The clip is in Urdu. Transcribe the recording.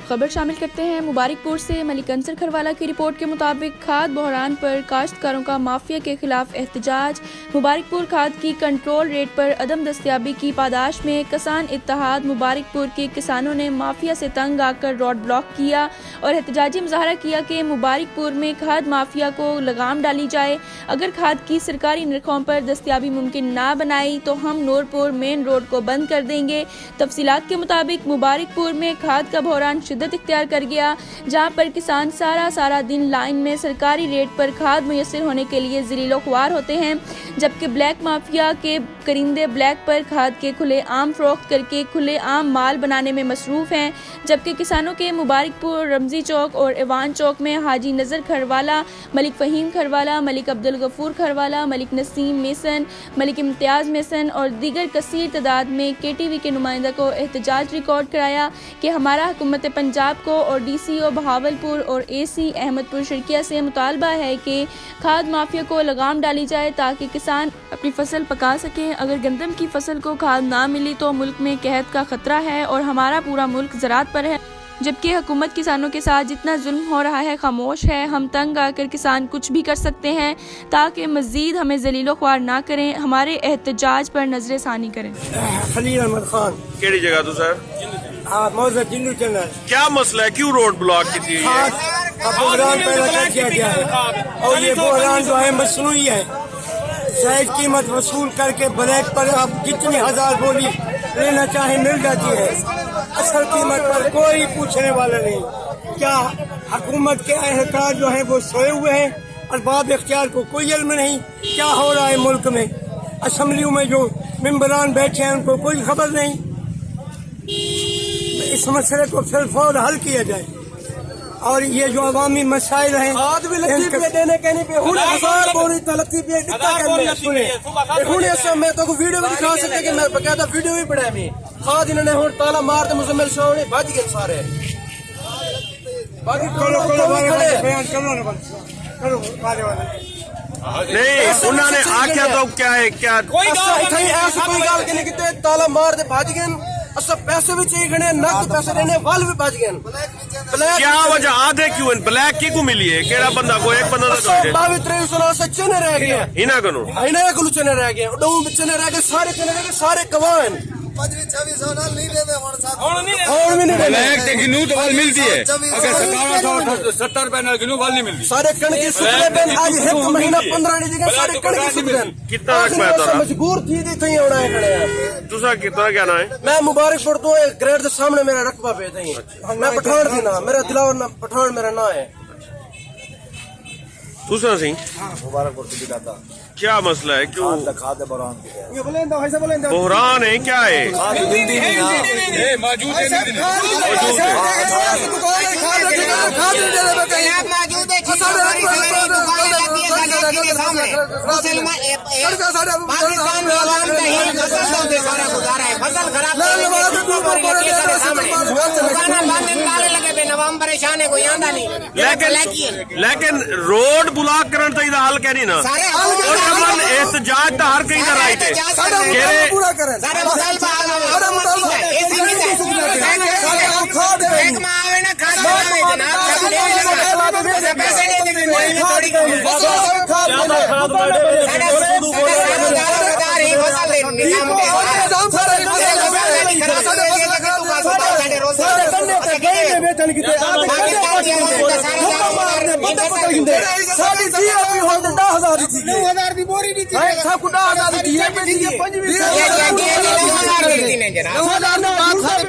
خبر شامل کرتے ہیں مبارکپور سے۔ ملک انصر کھروالا کی رپورٹ کے مطابق کھاد بحران پر کاشتکاروں کا مافیا کے خلاف احتجاج۔ مبارکپور کھاد کی کنٹرول ریٹ پر عدم دستیابی کی پاداش میں کسان اتحاد مبارکپور کے کسانوں نے مافیا سے تنگ آ کر روڈ بلاک کیا اور احتجاجی مظاہرہ کیا کہ مبارکپور میں کھاد مافیا کو لگام ڈالی جائے۔ اگر کھاد کی سرکاری نرخوں پر دستیابی ممکن نہ بنائی تو ہم نورپور مین روڈ کو بند کر دیں گے۔ تفصیلات کے مطابق مبارکپور میں کھاد کا بحران شدت اختیار کر گیا، جہاں پر کسان سارا دن لائن میں سرکاری ریٹ پر کھاد میسر ہونے کے لیے ذلیل و خوار ہوتے ہیں، جبکہ بلیک مافیا کے کرندے بلیک پر کھاد کے کھلے عام فروخت کر کے کھلے عام مال بنانے میں مصروف ہیں، جبکہ کسانوں کے مبارکپور رمزی چوک اور ایوان چوک میں حاجی نذر کھروالا، ملک فہیم کھروالا، ملک عبدالغفور کھروالا، ملک نسیم میسن، ملک امتیاز میسن اور دیگر کثیر تعداد میں کے ٹی وی کے نمائندہ کو احتجاج ریکارڈ کرایا کہ ہمارا حکومت پنجاب کو اور ڈی سی او بہاولپور اور اے سی احمد پور شرکیہ سے مطالبہ ہے کہ کھاد مافیا کو لگام ڈالی جائے تاکہ کسان اپنی فصل پکا سکیں۔ اگر گندم کی فصل کو کھاد نہ ملی تو ملک میں قحط کا خطرہ ہے اور ہمارا پورا ملک زراعت پر ہے، جبکہ حکومت کسانوں کے ساتھ جتنا ظلم ہو رہا ہے خاموش ہے۔ ہم تنگ آ کر کسان کچھ بھی کر سکتے ہیں تاکہ مزید ہمیں ذلیل و خوار نہ کریں، ہمارے احتجاج پر نظر ثانی کریں۔ خلیل احمد خان کیڑی جگہ تو سر موزہ جنو چینل کیا مسئلہ ہے؟ کیوں روڈ بلاک کی تھی؟ بحران پیدا کر دیا گیا ہے اور یہ بحران جو ہے مصنوعی ہے۔ زائد قیمت وصول کر کے بلیک پر آپ جتنی ہزار بولی لینا چاہیں مل جاتی ہے، اصل قیمت پر کوئی پوچھنے والا نہیں۔ کیا حکومت کے اہلکار جو ہیں وہ سوئے ہوئے ہیں اور باب اختیار کو کوئی علم نہیں کیا ہو رہا ہے ملک میں؟ اسمبلیوں میں جو ممبران بیٹھے ہیں ان کو کوئی خبر نہیں؟ اس مسئلے کو پھر فور حل کیا جائے اور یہ جو عوامی مسائل ہیں میں تو ویڈیو بھی دکھا سکتے کہ میں باقاعدہ ویڈیو بھی بڑھایا میں خاد انہوں نے ہوں تالا مار تو مزمل شاہ نے بھج گئے سارے نہیں انہوں نے آخیا تو کیا ہے کیا ایسا کوئی گل نہیں کہ تالا مار دے بھج گئے اصل پیسے بھی چاہیے گھنے نقد پیسے دینے وال بھی بچ گئے۔ کیا وجہ آدھے کیوں بلیک کی کو ملی ہے؟ کیڑا بندہ کو ایک بندہ تو 22-23 سال سے چنے رہ گئے ہینا کنو ہینا کلو چنے رہ گئے ڈوں چنے رہ گئے سارے چنے رہ گئے سارے گواہ ملتی ہے اگر 70 روپے گنو وال نہیں ملتی سارے کڑکی سکھنے پہ آج ایک مہینہ 15 نہیں دیگا سارے کڑکی سکھنے کتنا رقم ہے مجبور تھی دی تھی ہونا ہے کھڑے ہیں تسا کتنا کیا نا ہے؟ میں مبارک پڑھ دوں گریڈ کے سامنے میرا رقبہ پہ تھی میں پٹھان تھی نا میرا دلاور پٹھان میرا نا ہے تسا سی مبارک پور سے داتا کیا مسئلہ ہے؟ کیوں کھاد بحران بحران ہے؟ کیا ہے؟ لیکن روڈ بلاک کرن تو حل کہ نہیں نا احتجاج تو ہر کہیں کا رائٹ ہے۔ ہزار